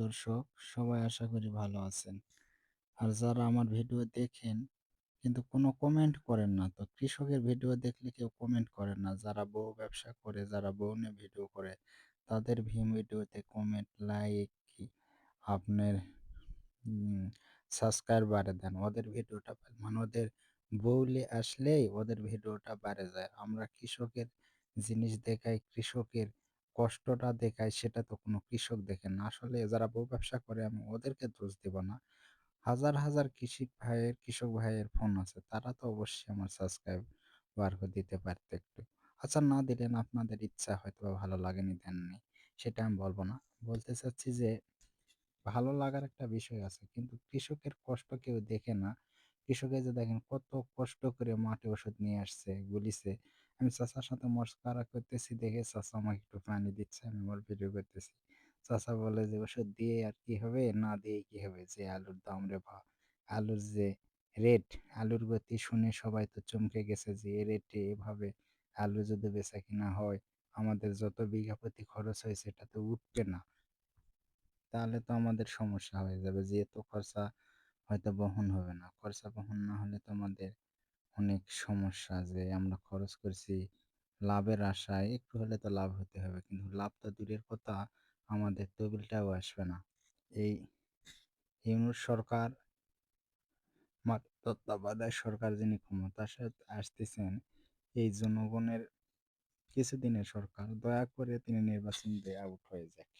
দর্শক সবাই আশা করি ভালো আছেন। আর যারা আমার ভিডিও দেখেন কিন্তু কোনো কমেন্ট করেন না। তো কৃষকের ভিডিও দেখলে কেউ কমেন্ট করেন না। যারা বউ ব্যবসা করে, যারা বউ নিয়ে ভিডিও করে তাদের ভিডিওতে কমেন্ট, লাইক কি আপনার সাবস্ক্রাইব বাড়ে দেন। ওদের ভিডিওটা মানে ওদের বউলে আসলেই ওদের ভিডিওটা বেড়ে যায়। আমরা কৃষকের জিনিস দেখাই, কৃষকের কষ্টটা দেখাই সেটা তো কোনো কৃষক দেখেন না। আসলে যারা বউ ব্যবসা করে আমি ওদেরকে দোষ দিব না। হাজার, হাজার কৃষক ভাইয়ের ফোন আছে। তারা তো অবশ্যই আমার সাবস্ক্রাইবার দিতে পারত একটু। আচ্ছা না দিলেন আপনাদের ইচ্ছা হয়তোবা ভালো লাগেনি দেননি। সেটা আমি বলব না। বলতে চাচ্ছি যে ভালো লাগার একটা বিষয় আছে। কিন্তু কৃষকের কষ্ট কেউ দেখে না। কৃষকের যে দেখেন কত কষ্ট করে মাঠে ওষুধ নিয়ে আসছে, গুলিছে। আমি চাচার সাথে মশকরা করতেছি দেখে চাচা আমাকে একটু পানি দিচ্ছে, আমি আমার ভিডিও করতেছি। চাচা বলে যে ওষুধ দিয়ে আর কি হবে? না দিয়ে কি হবে? যে আলুর দাম রে আলুর যে রেট, আলুর গতি শুনে সবাই তো চমকে গেছে যে এ রেটে এভাবে আলু যদি বেচাকেনা হয়, আমাদের যত বিঘা প্রতি খরচ হয়েছে এটা তো উঠবে না। তাহলে তো আমাদের সমস্যা হয়ে যাবে। যেহেতু খরচা হয়তো বহন হবে না। খরচা বহন না হলে তো আমাদের অনেক সমস্যা যে আমরা খরচ করছি লাভের আশায়, একটু হলে তো লাভ হতে হবে। কিন্তু লাভ তো দূরের কথা, আমাদের তবিলটাও আসবে না। এই ইউনূস সরকার তত্ত্বাবধায়ক সরকার যিনি ক্ষমতায় আসতেছেন, এই জনগণের কিছুদিনের সরকার। দয়া করে তিনি নির্বাচন দিয়ে আউট হয়ে যাক।